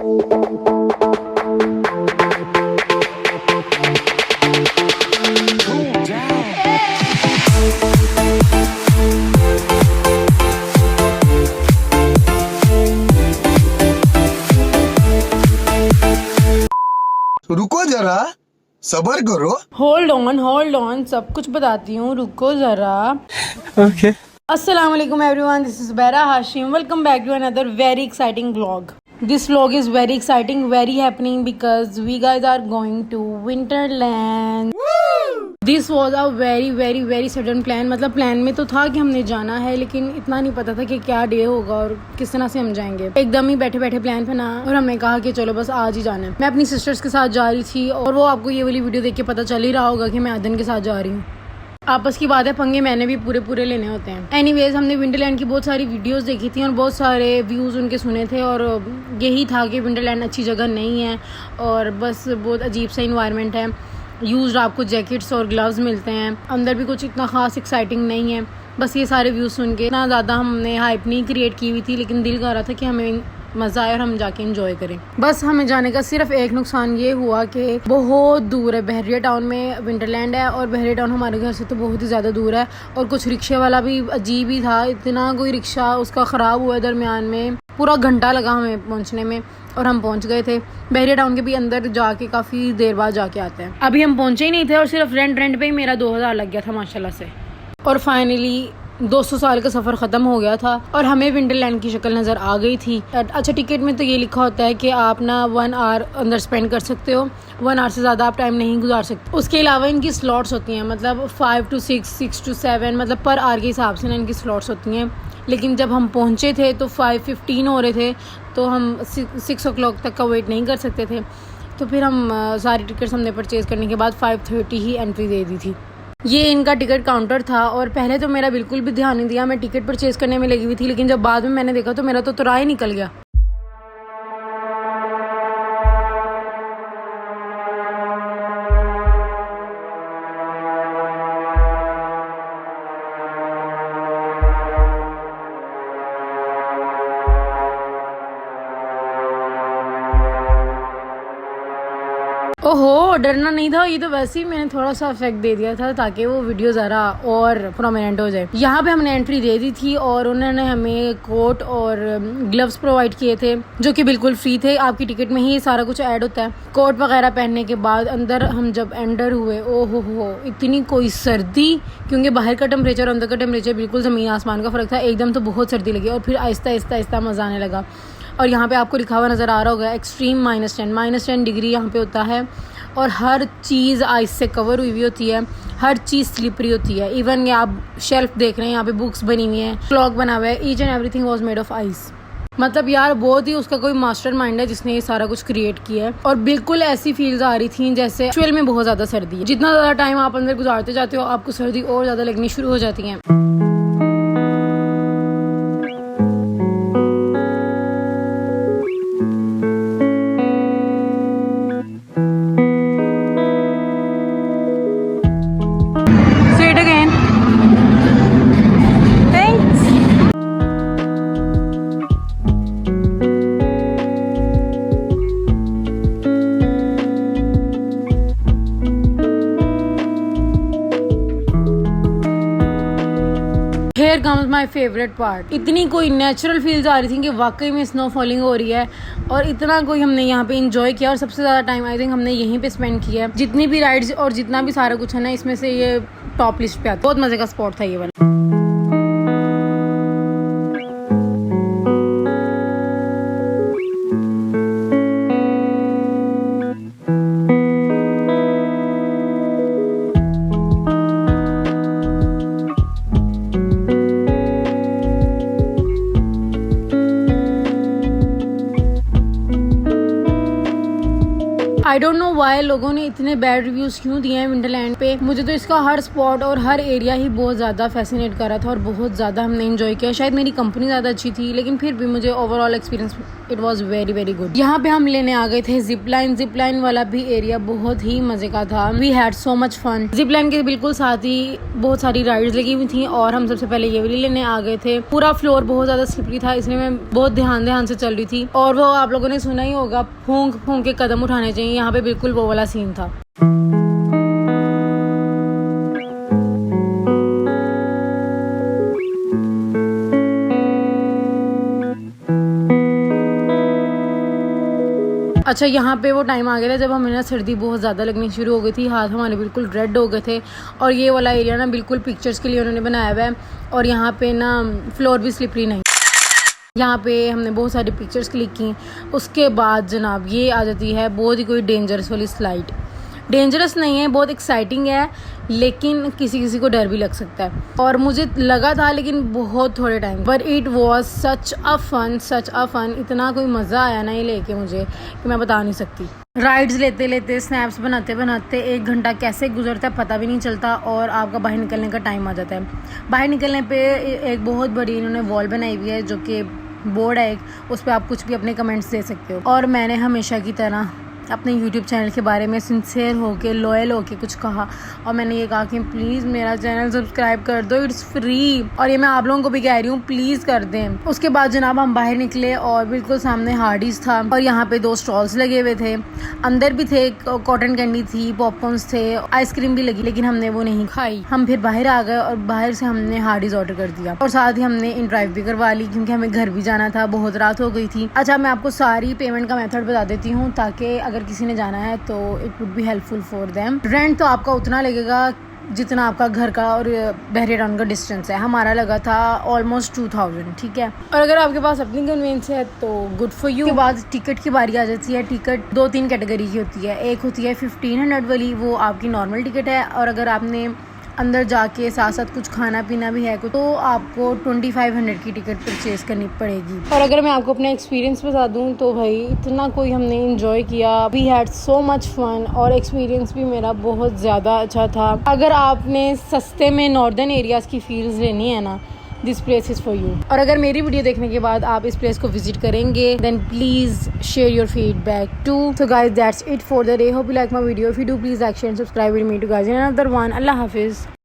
रुको जरा, सबर करो। होल्ड ऑन, सब कुछ बताती हूँ, रुको जरा। Okay. Assalamu alaikum everyone, this is Behra Hashim. Welcome back to another very exciting vlog. This vlog is very exciting, very happening because we guys are going to Winterland. This was a very sudden plan. मतलब plan में तो था कि हमने जाना है, लेकिन इतना नहीं पता था कि क्या डे होगा और किस तरह से हम जाएंगे। एकदम ही बैठे प्लान बना और हमने कहा कि चलो बस आज ही जाना है। मैं अपनी सिस्टर्स के साथ जा रही थी और वो आपको ये वाली वीडियो देख के पता चल ही रहा होगा कि मैं अदन के साथ जा रही हूँ। आपस की बात है, पंगे मैंने भी पूरे लेने होते हैं। एनीवेज, हमने विंटरलैंड की बहुत सारी वीडियोस देखी थी और बहुत सारे व्यूज़ उनके सुने थे और यही था कि विंटरलैंड अच्छी जगह नहीं है और बस बहुत अजीब सा इन्वायरमेंट है। यूज्ड आपको जैकेट्स और ग्लव्स मिलते हैं, अंदर भी कुछ इतना ख़ास एक्साइटिंग नहीं है। बस ये सारे व्यूज़ सुन के इतना ज़्यादा हमने हाइप नहीं क्रिएट की हुई थी, लेकिन दिल कर रहा था कि हमें मज़ा आए और हम जाके एंजॉय करें। बस हमें जाने का सिर्फ एक नुकसान ये हुआ कि बहुत दूर है। बहरिया टाउन में विंटरलैंड है और बहरिया टाउन हमारे घर से तो बहुत ही ज़्यादा दूर है और कुछ रिक्शे वाला भी अजीब ही था। इतना कोई रिक्शा उसका ख़राब हुआ है, दरमियान में पूरा घंटा लगा हमें पहुंचने में और हम पहुंच गए थे। बहरिया टाउन के भी अंदर जाके काफ़ी देर बाद जाके आते हैं। अभी हम पहुंचे ही नहीं थे और सिर्फ रेंट पे ही मेरा 2000 लग गया था माशाल्लाह से। और फाइनली 200 साल का सफ़र ख़त्म हो गया था और हमें विंटरलैंड की शक्ल नज़र आ गई थी। अच्छा, टिकट में तो ये लिखा होता है कि आप ना 1 आवर अंदर स्पेंड कर सकते हो, 1 आवर से ज़्यादा आप टाइम नहीं गुजार सकते। उसके अलावा इनकी स्लॉट्स होती हैं, मतलब 5 to 6, 6 to 7, मतलब पर आवर के हिसाब से ना इनकी स्लॉट्स होती हैं। लेकिन जब हम पहुँचे थे तो 5:15 हो रहे थे, तो हम 6 o'clock तक का वेट नहीं कर सकते थे। तो फिर हम सारी टिकट्स हमने परचेज़ करने के बाद 5:30 ही एंट्री दे दी थी। ये इनका टिकट काउंटर था और पहले तो मेरा बिल्कुल भी ध्यान नहीं दिया, मैं टिकट परचेज़ करने में लगी हुई थी, लेकिन जब बाद में मैंने देखा तो मेरा तो राह ही निकल गया। ओहो, डरना नहीं था, ये तो वैसे ही मैंने थोड़ा सा इफेक्ट दे दिया था ताकि वो वीडियो ज़रा और प्रोमिनेंट हो जाए। यहाँ पे हमने एंट्री दे दी थी और उन्होंने हमें कोट और ग्लव्स प्रोवाइड किए थे जो कि बिल्कुल फ्री थे। आपकी टिकट में ही सारा कुछ ऐड होता है। कोट वगैरह पहनने के बाद अंदर हम जब एंटर हुए, ओहो हो, इतनी कोई सर्दी, क्योंकि बाहर का टेम्परेचर और अंदर का टेम्परेचर बिल्कुल ज़मीन आसमान का फ़र्क था। एकदम तो बहुत सर्दी लगी और फिर आहिस्ता मज़ा आने लगा। और यहाँ पे आपको लिखा हुआ नज़र आ रहा होगा एक्सट्रीम -10 डिग्री यहाँ पे होता है और हर चीज़ आइस से कवर हुई हुई होती है, हर चीज़ स्लिपरी होती है। इवन ये आप शेल्फ देख रहे हैं, यहाँ पे बुक्स बनी हुई हैं, क्लॉक बना हुआ है, each and everything was made of ice. मतलब यार बहुत ही उसका कोई मास्टर माइंड है जिसने ये सारा कुछ क्रिएट किया है। और बिल्कुल ऐसी फील्स आ रही थी जैसे एक्चुअल में बहुत ज़्यादा सर्दी है। जितना ज़्यादा टाइम आप अंदर गुजारते जाते हो आपको सर्दी और ज़्यादा लगनी शुरू हो जाती है। Here comes my favorite part. इतनी कोई नेचुरल फील्स आ रही थी कि वाकई में स्नो फॉलिंग हो रही है और इतना कोई हमने यहाँ पे इंजॉय किया और सबसे ज़्यादा टाइम आई थिंक हमने यहीं पे स्पेंड किया है। जितनी भी राइड्स और जितना भी सारा कुछ है ना, इसमें से ये टॉप लिस्ट पे आता है। बहुत मज़े का स्पॉट था ये वाला। आई डोंट नो वाई लोगों ने इतने बैड रिव्यूज़ क्यों दिए हैं विंटरलैंड पे। मुझे तो इसका हर स्पॉट और हर एरिया ही बहुत ज़्यादा फैसिनेट कर रहा था और बहुत ज़्यादा हमने एंजॉय किया। शायद मेरी कंपनी ज़्यादा अच्छी थी, लेकिन फिर भी मुझे overall experience it was very very good. यहाँ पे हम लेने आ गए थे जिप लाइन वाला भी एरिया बहुत ही मजे का था। We had so much fun. Zip line के बिल्कुल साथ ही बहुत सारी राइड्स लगी हुई थी और हम सबसे पहले ये वाली लेने आ गए थे। पूरा फ्लोर बहुत ज्यादा स्लिपरी था, इसलिए मैं बहुत ध्यान से चल रही थी। और वो आप लोगों ने सुना ही होगा, फूंक फूंक के कदम उठाने चाहिए, यहाँ पे बिल्कुल वो वाला सीन था। अच्छा, यहाँ पे वो टाइम आ गया था जब हमें ना सर्दी बहुत ज़्यादा लगनी शुरू हो गई थी, हाथ हमारे बिल्कुल रेड हो गए थे। और ये वाला एरिया ना बिल्कुल पिक्चर्स के लिए उन्होंने बनाया हुआ है और यहाँ पे ना फ्लोर भी स्लिपरी नहीं। यहाँ पे हमने बहुत सारी पिक्चर्स क्लिक की। उसके बाद जनाब ये आ जाती है बहुत ही कोई डेंजरस वाली स्लाइड। डेंजरस नहीं है, बहुत एक्साइटिंग है, लेकिन किसी को डर भी लग सकता है। और मुझे लगा था लेकिन बहुत थोड़े time, but it was such a fun. इतना कोई मज़ा आया ना ये लेके मुझे कि मैं बता नहीं सकती। राइड्स लेते स्नैप्स बनाते 1 घंटा कैसे गुजरता है पता भी नहीं चलता और आपका बाहर निकलने का टाइम आ जाता है। बाहर निकलने पे एक बहुत बड़ी इन्होंने वॉल बनाई हुई है जो कि बोर्ड है एक, उस पर आप कुछ भी अपने कमेंट्स दे सकते हो। और मैंने हमेशा की तरह अपने YouTube चैनल के बारे में सिंसियर होके लॉयल होके कुछ कहा और मैंने ये कहा कि प्लीज़ मेरा चैनल सब्सक्राइब कर दो, इट्स फ्री। और ये मैं आप लोगों को भी कह रही हूँ, प्लीज़ कर दें। उसके बाद जनाब हम बाहर निकले और बिल्कुल सामने हार्डीज था और यहाँ पे 2 स्टॉल्स लगे हुए थे, अंदर भी थे, कॉटन कैंडी थी, पॉपकॉर्न्स थे, आइसक्रीम भी लगी, लेकिन हमने वो नहीं खाई। हम फिर बाहर आ गए और बाहर से हमने हार्डीज ऑर्डर कर दिया और साथ ही हमने इन ड्राइव भी करवा ली क्योंकि हमें घर भी जाना था, बहुत रात हो गई थी। अच्छा, मैं आपको सारी पेमेंट का मेथड बता देती हूँ ताकि अगर किसी ने जाना है तो it would be helpful for them. Rent तो आपका उतना लगेगा जितना आपका घर का और बहरिया टाउन का डिस्टेंस है। हमारा लगा था ऑलमोस्ट 2000, ठीक है। और अगर आपके पास अपनी कन्वेंस है तो गुड फॉर यू। के बाद टिकट की बारी आ जाती है। टिकट 2-3 कैटेगरी की होती है। एक होती है 1500 वाली, वो आपकी नॉर्मल टिकट है और अगर आपने अंदर जाके साथ साथ कुछ खाना पीना भी है तो आपको 2500 की टिकट परचेज करनी पड़ेगी। और अगर मैं आपको अपना एक्सपीरियंस बता दूं तो भाई इतना कोई हमने इंजॉय किया, we had so much fun और एक्सपीरियंस भी मेरा बहुत ज़्यादा अच्छा था। अगर आपने सस्ते में नॉर्दर्न एरियाज़ की फील्स लेनी है ना, this place is for you. और अगर मेरी वीडियो देखने के बाद आप इस प्लेस को विजिट करेंगे then please share your feedback too. So guys that's it for the day. Hope you like my video. If you do please like share and subscribe with me too guys in another one. अल्लाह हाफिज़।